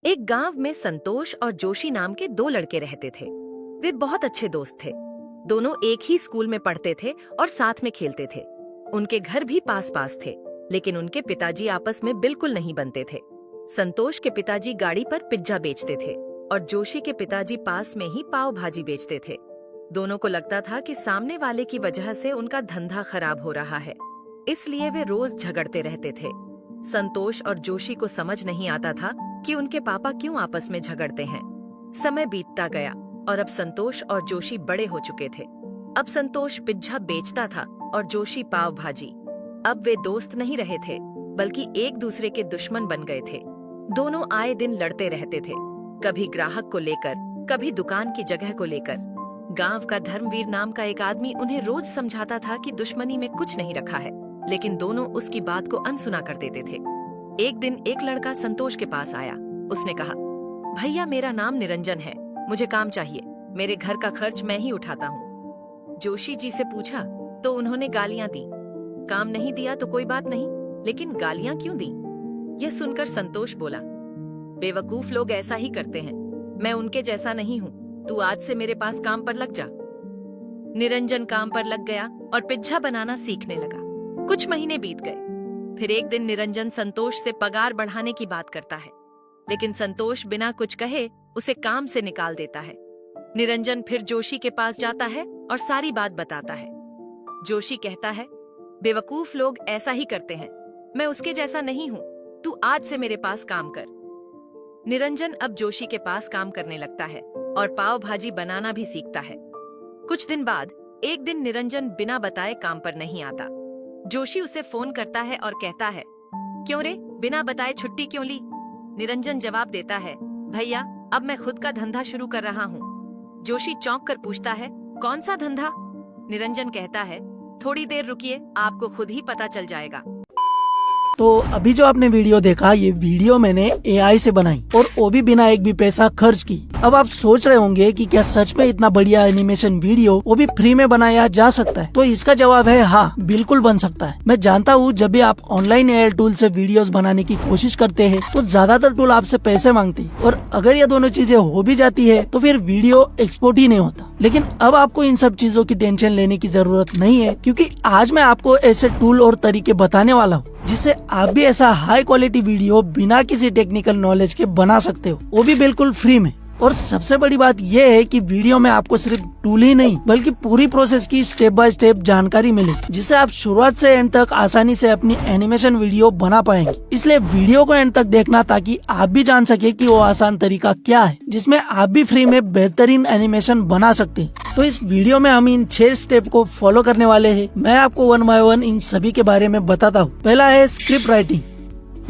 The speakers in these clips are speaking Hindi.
एक गांव में संतोष और जोशी नाम के दो लड़के रहते थे। वे बहुत अच्छे दोस्त थे। दोनों एक ही स्कूल में पढ़ते थे और साथ में खेलते थे। उनके घर भी पास पास थे, लेकिन उनके पिताजी आपस में बिल्कुल नहीं बनते थे। संतोष के पिताजी गाड़ी पर पिज्जा बेचते थे और जोशी के पिताजी पास में ही पाव भाजी बेचते थे। दोनों को लगता था कि सामने वाले की वजह से उनका धंधा खराब हो रहा है, इसलिए वे रोज झगड़ते रहते थे। संतोष और जोशी को समझ नहीं आता था कि उनके पापा क्यों आपस में झगड़ते हैं। समय बीतता गया और अब संतोष और जोशी बड़े हो चुके थे। अब संतोष पिज्जा बेचता था और जोशी पाव भाजी। अब वे दोस्त नहीं रहे थे, बल्कि एक दूसरे के दुश्मन बन गए थे। दोनों आए दिन लड़ते रहते थे, कभी ग्राहक को लेकर, कभी दुकान की जगह को लेकर। गांव का धर्मवीर नाम का एक आदमी उन्हें रोज समझाता था कि दुश्मनी में कुछ नहीं रखा है, लेकिन दोनों उसकी बात को अनसुना कर देते थे। एक दिन एक लड़का संतोष के पास आया। उसने कहा, भैया मेरा नाम निरंजन है, मुझे काम चाहिए, मेरे घर का खर्च मैं ही उठाता हूँ। जोशी जी से पूछा तो उन्होंने गालियां दी। काम नहीं दिया तो कोई बात नहीं, लेकिन गालियां क्यों दी? यह सुनकर संतोष बोला, बेवकूफ लोग ऐसा ही करते हैं, मैं उनके जैसा नहीं हूँ, तू आज से मेरे पास काम पर लग जा। निरंजन काम पर लग गया और पिज्जा बनाना सीखने लगा। कुछ महीने बीत गए। फिर एक दिन निरंजन संतोष से पगार बढ़ाने की बात करता है, लेकिन संतोष बिना कुछ कहे उसे काम से निकाल देता है। निरंजन फिर जोशी के पास जाता है और सारी बात बताता है। जोशी कहता है, बेवकूफ लोग ऐसा ही करते हैं, मैं उसके जैसा नहीं हूँ, तू आज से मेरे पास काम कर। निरंजन अब जोशी के पास काम करने लगता है और पाव भाजी बनाना भी सीखता है। कुछ दिन बाद एक दिन निरंजन बिना बताए काम पर नहीं आता। जोशी उसे फोन करता है और कहता है, क्यों रे, बिना बताए छुट्टी क्यों ली? निरंजन जवाब देता है, भैया अब मैं खुद का धंधा शुरू कर रहा हूँ। जोशी चौंक कर पूछता है, कौन सा धंधा? निरंजन कहता है, थोड़ी देर रुकिए, आपको खुद ही पता चल जाएगा। तो अभी जो आपने वीडियो देखा, ये वीडियो मैंने एआई से बनाई और वो भी बिना एक भी पैसा खर्च की। अब आप सोच रहे होंगे कि क्या सच में इतना बढ़िया एनिमेशन वीडियो वो भी फ्री में बनाया जा सकता है? तो इसका जवाब है हाँ, बिल्कुल बन सकता है। मैं जानता हूँ जब भी आप ऑनलाइन एआई टूल से वीडियोस बनाने की कोशिश करते हैं तो ज्यादातर टूल आपसे पैसे मांगती है, और अगर ये दोनों चीजें हो भी जाती है तो फिर वीडियो एक्सपोर्ट ही नहीं होता। लेकिन अब आपको इन सब चीजों की टेंशन लेने की जरूरत नहीं है, क्योंकि आज मैं आपको ऐसे टूल और तरीके बताने वाला हूँ जिससे आप भी ऐसा हाई क्वालिटी वीडियो बिना किसी टेक्निकल नॉलेज के बना सकते हो, वो भी बिल्कुल फ्री में। और सबसे बड़ी बात यह है कि वीडियो में आपको सिर्फ टूल ही नहीं बल्कि पूरी प्रोसेस की स्टेप बाय स्टेप जानकारी मिले, जिससे आप शुरुआत से एंड तक आसानी से अपनी एनिमेशन वीडियो बना पाएंगे। इसलिए वीडियो को एंड तक देखना, ताकि आप भी जान सके कि वो आसान तरीका क्या है जिसमें आप भी फ्री में बेहतरीन एनिमेशन बना सकते हैं। तो इस वीडियो में हम इन 6 स्टेप को फॉलो करने वाले हैं। मैं आपको 1 बाय 1 इन सभी के बारे में बताता हूँ। पहला है स्क्रिप्ट राइटिंग।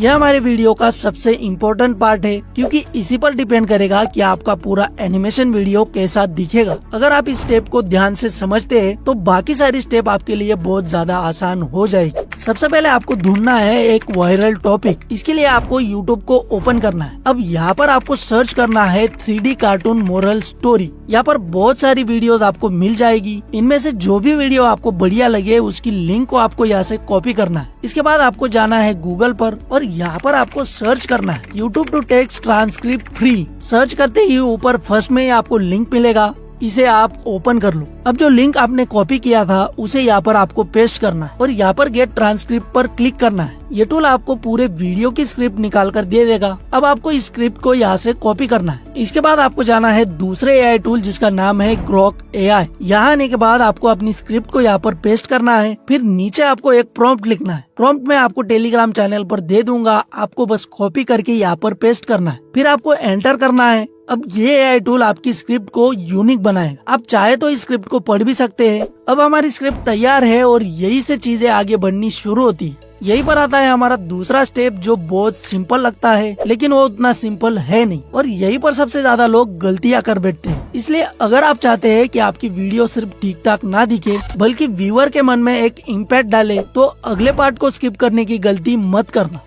यह हमारे वीडियो का सबसे इम्पोर्टेंट पार्ट है, क्योंकि इसी पर डिपेंड करेगा कि आपका पूरा एनिमेशन वीडियो कैसा दिखेगा। अगर आप इस स्टेप को ध्यान से समझते हैं तो बाकी सारी स्टेप आपके लिए बहुत ज्यादा आसान हो जाएगी। सबसे पहले आपको ढूंढना है एक वायरल टॉपिक। इसके लिए आपको यूट्यूब को ओपन करना है। अब यहाँ पर आपको सर्च करना है 3D कार्टून मोरल स्टोरी। यहाँ पर बहुत सारी वीडियोस आपको मिल जाएगी। इनमें से जो भी वीडियो आपको बढ़िया लगे उसकी लिंक को आपको यहाँ से कॉपी करना है। इसके बाद आपको जाना है गूगल पर और यहाँ पर आपको सर्च करना है YouTube to text transcript free. Search करते ही ऊपर फर्स्ट में ही आपको लिंक मिलेगा, इसे आप ओपन कर लो। अब जो लिंक आपने कॉपी किया था उसे यहाँ पर आपको पेस्ट करना है और यहाँ पर गेट ट्रांसक्रिप्ट पर क्लिक करना है। ये टूल आपको पूरे वीडियो की स्क्रिप्ट निकाल कर दे देगा। अब आपको इस स्क्रिप्ट को यहाँ से कॉपी करना है। इसके बाद आपको जाना है दूसरे एआई टूल जिसका नाम है ग्रॉक एआई। यहाँ आने के बाद आपको अपनी स्क्रिप्ट को यहाँ पर पेस्ट करना है। फिर नीचे आपको एक प्रॉम्प्ट लिखना है। प्रॉम्प्ट मैं आपको टेलीग्राम चैनल पर दे दूंगा, आपको बस कॉपी करके यहाँ पर पेस्ट करना है। फिर आपको एंटर करना है। अब ये एआई टूल आपकी स्क्रिप्ट को यूनिक बनाएगा। आप चाहे तो इस स्क्रिप्ट को पढ़ भी सकते हैं। अब हमारी स्क्रिप्ट तैयार है और यही से चीजें आगे बढ़नी शुरू होती है। यही पर आता है हमारा दूसरा स्टेप, जो बहुत सिंपल लगता है लेकिन वो उतना सिंपल है नहीं, और यही पर सबसे ज्यादा लोग गलतियां कर बैठते हैं। इसलिए अगर आप चाहते हैं कि आपकी वीडियो सिर्फ ठीक ठाक ना दिखे बल्कि व्यूअर के मन में एक इम्पैक्ट डाले, तो अगले पार्ट को स्किप करने की गलती मत करना।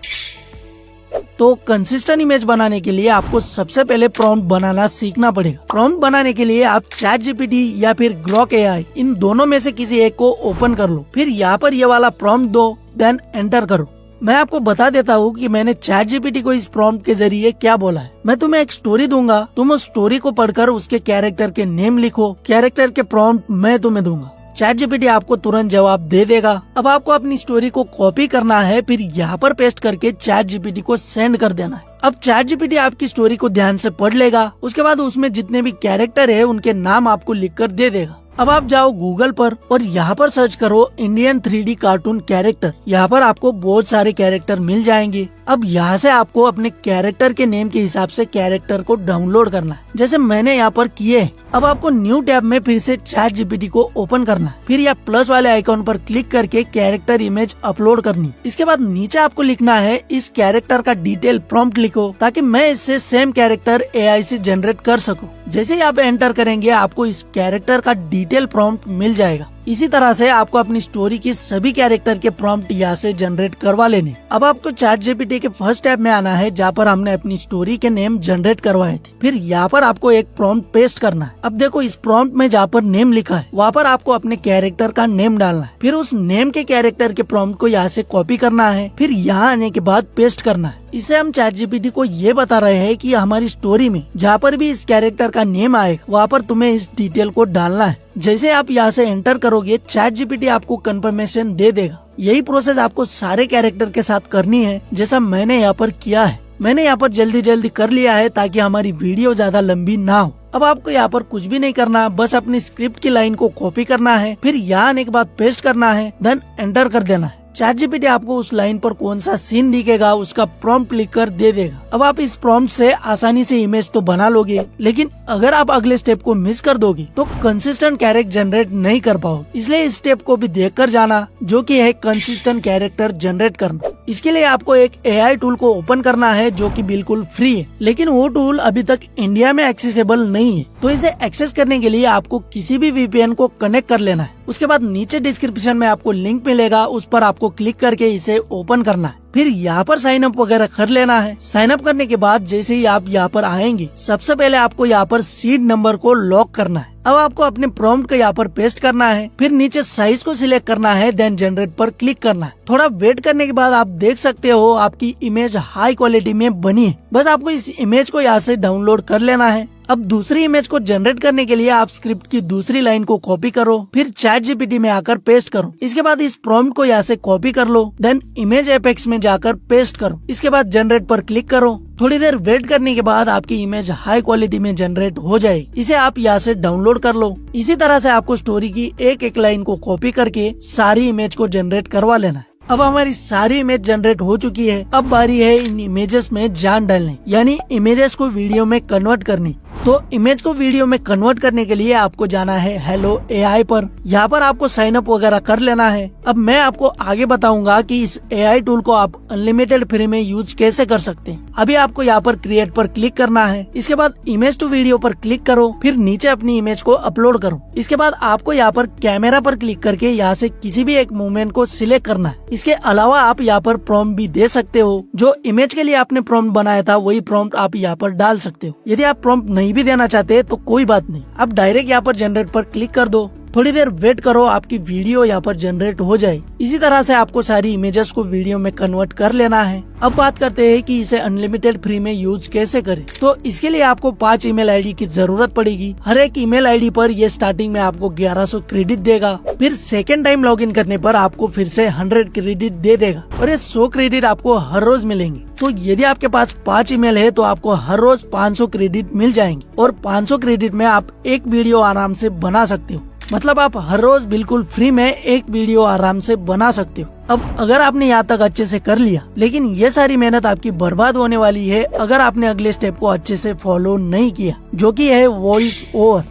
तो कंसिस्टेंट इमेज बनाने के लिए आपको सबसे पहले प्रॉम्प्ट बनाना सीखना पड़ेगा। प्रॉम्प्ट बनाने के लिए आप चैट जीपीटी या फिर ग्रॉक एआई, इन दोनों में से किसी एक को ओपन कर लो। फिर यहाँ पर ये वाला प्रॉम्प्ट दो, देन एंटर करो। मैं आपको बता देता हूँ कि मैंने चैट जीपीटी को इस प्रॉम्प्ट के जरिए क्या बोला है। मैं तुम्हें एक स्टोरी दूंगा, तुम उस स्टोरी को पढ़कर उसके कैरेक्टर के नेम लिखो, कैरेक्टर के प्रॉम्प्ट मैं तुम्हें दूंगा। चैट जीपीटी आपको तुरंत जवाब दे देगा। अब आपको अपनी स्टोरी को कॉपी करना है, फिर यहाँ पर पेस्ट करके चैट जीपीटी को सेंड कर देना है। अब चैट जीपीटी आपकी स्टोरी को ध्यान से पढ़ लेगा, उसके बाद उसमें जितने भी कैरेक्टर है उनके नाम आपको लिखकर दे देगा। अब आप जाओ गूगल पर और यहाँ पर सर्च करो इंडियन 3D कार्टून कैरेक्टर। यहाँ पर आपको बहुत सारे कैरेक्टर मिल जाएंगे। अब यहाँ से आपको अपने कैरेक्टर के नेम के हिसाब से कैरेक्टर को डाउनलोड करना है, जैसे मैंने यहाँ पर किए है। अब आपको न्यू टैब में फिर से चैट जीपीटी को ओपन करना है, फिर यहाँ प्लस वाले आइकॉन पर क्लिक करके कैरेक्टर इमेज अपलोड करनी। इसके बाद नीचे आपको लिखना है इस कैरेक्टर का डिटेल प्रॉम्प्ट लिखो, ताकि मैं इससे सेम कैरेक्टर एआई से जनरेट कर सकूं। जैसे ही आप एंटर करेंगे आपको इस कैरेक्टर का डिटेल प्रॉम्प्ट मिल जाएगा। इसी तरह से आपको अपनी स्टोरी की सभी कैरेक्टर के प्रॉम्प्ट यहाँ से जनरेट करवा लेने। अब आपको चैट जीपीटी के फर्स्ट टैब में आना है, जहाँ पर हमने अपनी स्टोरी के नेम जनरेट करवाए थे। फिर यहाँ पर आपको एक प्रॉम्प्ट पेस्ट करना है। अब देखो इस प्रॉम्प्ट में जहाँ पर नेम लिखा है वहाँ पर आपको अपने कैरेक्टर का नेम डालना है। फिर उस नेम के कैरेक्टर के प्रॉम्प्ट को यहाँ से कॉपी करना है, फिर यहाँ आने के बाद पेस्ट करना है। इससे हम चैट जीपीटी को ये बता रहे हैं कि हमारी स्टोरी में जहाँ पर भी इस कैरेक्टर का नेम आएगा वहाँ पर तुम्हें इस डिटेल को डालना है। जैसे आप यहाँ से एंटर करोगे चैट जीपीटी आपको कंफर्मेशन दे देगा। यही प्रोसेस आपको सारे कैरेक्टर के साथ करनी है, जैसा मैंने यहाँ पर किया है। मैंने यहाँ पर जल्दी कर लिया है ताकि हमारी वीडियो ज्यादा लंबी ना हो। अब आपको यहाँ पर कुछ भी नहीं करना, बस अपनी स्क्रिप्ट की लाइन को कॉपी करना है, फिर यहाँ आने के बाद पेस्ट करना है, देन एंटर कर देना है। चैट जीपीटी आपको उस लाइन पर कौन सा सीन दिखेगा उसका प्रॉम्प्ट लिखकर दे देगा। अब आप इस प्रॉम्प्ट से आसानी से इमेज तो बना लोगे, लेकिन अगर आप अगले स्टेप को मिस कर दोगे तो कंसिस्टेंट कैरेक्टर जनरेट नहीं कर पाओगे। इसलिए इस स्टेप को भी देखकर जाना, जो कि है कंसिस्टेंट कैरेक्टर जनरेट करना। इसके लिए आपको एक एआई टूल को ओपन करना है जो कि बिल्कुल फ्री है, लेकिन वो टूल अभी तक इंडिया में एक्सेसिबल नहीं है। तो इसे एक्सेस करने के लिए आपको किसी भी वीपीएन को कनेक्ट कर लेना है। उसके बाद नीचे डिस्क्रिप्शन में आपको लिंक मिलेगा, उस पर आपको क्लिक करके इसे ओपन करना है। फिर यहाँ पर साइन अप वगैरह कर लेना है। साइन अप करने के बाद जैसे ही आप यहाँ पर आएंगे सबसे पहले आपको यहाँ पर सीड नंबर को लॉक करना है। अब आपको अपने प्रॉम्प्ट को यहाँ पर पेस्ट करना है, फिर नीचे साइज को सिलेक्ट करना है, देन जनरेट पर क्लिक करना है। थोड़ा वेट करने के बाद आप देख सकते हो आपकी इमेज हाई क्वालिटी में बनी है। बस आपको इस इमेज को यहाँ से डाउनलोड कर लेना है। अब दूसरी इमेज को जनरेट करने के लिए आप स्क्रिप्ट की दूसरी लाइन को कॉपी करो, फिर चैट जीपीटी में आकर पेस्ट करो। इसके बाद इस प्रॉम्प्ट को यहाँ से कॉपी कर लो, देन इमेज एपेक्स में जाकर पेस्ट करो। इसके बाद जनरेट पर क्लिक करो। थोड़ी देर वेट करने के बाद आपकी इमेज हाई क्वालिटी में जनरेट हो जाएगी। इसे आप यहाँ से डाउनलोड कर लो। इसी तरह से आपको स्टोरी की एक एक लाइन को कॉपी करके सारी इमेज को जनरेट करवा लेना है। अब हमारी सारी इमेज जनरेट हो चुकी है। अब बारी है इन इमेजेस में जान डालने, यानी इमेजेस को वीडियो में कन्वर्ट करनी। तो इमेज को वीडियो में कन्वर्ट करने के लिए आपको जाना है हेलो एआई पर। यहाँ पर आपको साइन अप वगैरह कर लेना है। अब मैं आपको आगे बताऊंगा कि इस एआई टूल को आप अनलिमिटेड फ्री में यूज कैसे कर सकते हैं। अभी आपको यहाँ पर क्रिएट पर क्लिक करना है। इसके बाद इमेज टू वीडियो पर क्लिक करो, फिर नीचे अपनी इमेज को अपलोड करो। इसके बाद आपको यहाँ पर कैमरा पर क्लिक करके यहाँ से किसी भी एक मूवमेंट को सिलेक्ट करना है। इसके अलावा आप यहाँ पर प्रॉम्प्ट भी दे सकते हो। जो इमेज के लिए आपने प्रॉम्प्ट बनाया था वही प्रॉम्प्ट आप यहाँ पर डाल सकते हो। यदि आप प्रॉम्प्ट नहीं भी देना चाहते तो कोई बात नहीं, आप डायरेक्ट यहाँ पर जनरेट पर क्लिक कर दो। थोड़ी देर वेट करो, आपकी वीडियो यहाँ पर जनरेट हो जाए। इसी तरह से आपको सारी इमेजेस को वीडियो में कन्वर्ट कर लेना है। अब बात करते हैं कि इसे अनलिमिटेड फ्री में यूज कैसे करें। तो इसके लिए आपको 5 ईमेल आईडी की जरूरत पड़ेगी। हर एक ईमेल आईडी पर ये स्टार्टिंग में आपको 1100 क्रेडिट देगा। फिर सेकेंड टाइम लॉगिन करने पर आपको फिर से 100 क्रेडिट दे देगा और ये 100 क्रेडिट आपको हर रोज मिलेंगे। तो यदि आपके पास 5 ईमेल है तो आपको हर रोज 500 क्रेडिट मिल जाएंगे और 500 क्रेडिट में आप एक वीडियो आराम से बना सकते हो। मतलब आप हर रोज बिल्कुल फ्री में एक वीडियो आराम से बना सकते हो। अब अगर आपने यहाँ तक अच्छे से कर लिया, लेकिन ये सारी मेहनत आपकी बर्बाद होने वाली है अगर आपने अगले स्टेप को अच्छे से फॉलो नहीं किया, जो कि है वॉइस ओवर।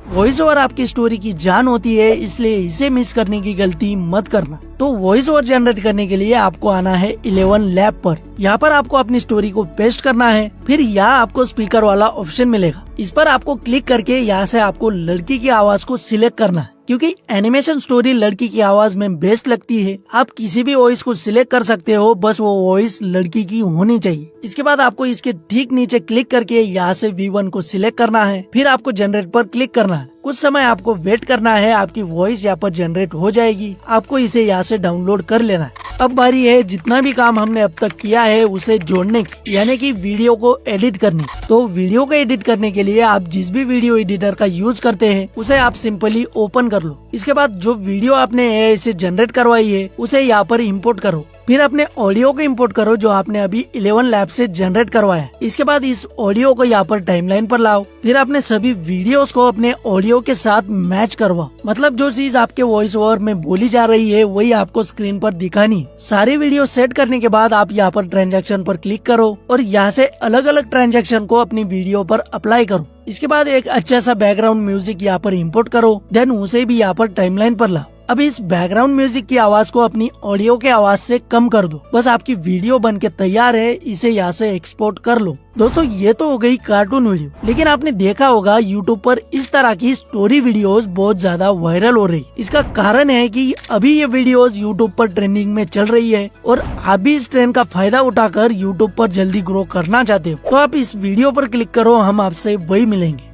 वॉइस ओवर आपकी स्टोरी की जान होती है, इसलिए इसे मिस करने की गलती मत करना। तो वॉइस ओवर जनरेट करने के लिए आपको आना है 11 लैब पर। यहाँ पर आपको अपनी स्टोरी को पेस्ट करना है। फिर यहाँ आपको स्पीकर वाला ऑप्शन मिलेगा, इस पर आपको क्लिक करके यहाँ से आपको लड़की की आवाज को सिलेक्ट करना है, क्योंकि एनिमेशन स्टोरी लड़की की आवाज में बेस्ट लगती है। आप किसी भी वॉइस को सिलेक्ट कर सकते हो, बस वो वॉइस लड़की की होनी चाहिए। इसके बाद आपको इसके ठीक नीचे क्लिक करके यहाँ से V1 को सिलेक्ट करना है। फिर आपको जनरेट पर क्लिक करना है। कुछ समय आपको वेट करना है, आपकी वॉइस यहाँ पर जनरेट हो जाएगी। आपको इसे यहाँ से डाउनलोड कर लेना है। अब बारी है जितना भी काम हमने अब तक किया है उसे जोड़ने की, यानी कि वीडियो को एडिट करने। तो वीडियो को एडिट करने के लिए आप जिस भी वीडियो एडिटर का यूज करते हैं उसे आप सिंपली ओपन कर लो। इसके बाद जो वीडियो आपने एआई से जनरेट करवाई है उसे यहाँ पर इंपोर्ट करो। फिर अपने ऑडियो को इंपोर्ट करो जो आपने अभी 11 लैब से जनरेट करवाया। इसके बाद इस ऑडियो को यहाँ पर टाइमलाइन पर लाओ। फिर अपने सभी वीडियोस को अपने ऑडियो के साथ मैच करवाओ। मतलब जो चीज आपके वॉइस ओवर में बोली जा रही है वही आपको स्क्रीन पर दिखानी है। सारी वीडियो सेट करने के बाद आप यहाँ पर ट्रांजैक्शन पर क्लिक करो और यहाँ से अलग अलग ट्रांजैक्शन को अपनी वीडियो पर अप्लाई करो। इसके बाद एक अच्छा सा बैकग्राउंड म्यूजिक यहाँ पर इंपोर्ट करो, देन उसे भी यहाँ पर टाइमलाइन पर लाओ। अब इस बैकग्राउंड म्यूजिक की आवाज को अपनी ऑडियो के आवाज से कम कर दो। बस आपकी वीडियो बन के तैयार है, इसे यहाँ से एक्सपोर्ट कर लो। दोस्तों ये तो हो गई कार्टून वीडियो, लेकिन आपने देखा होगा यूट्यूब पर इस तरह की स्टोरी वीडियोस बहुत ज्यादा वायरल हो रही। इसका कारण है कि अभी ये वीडियोस यूट्यूब पर ट्रेंडिंग में चल रही है और आप भी इस ट्रेंड का फायदा उठाकर यूट्यूब पर जल्दी ग्रो करना चाहते हो तो आप इस वीडियो पर क्लिक करो, हम आपसे वही मिलेंगे।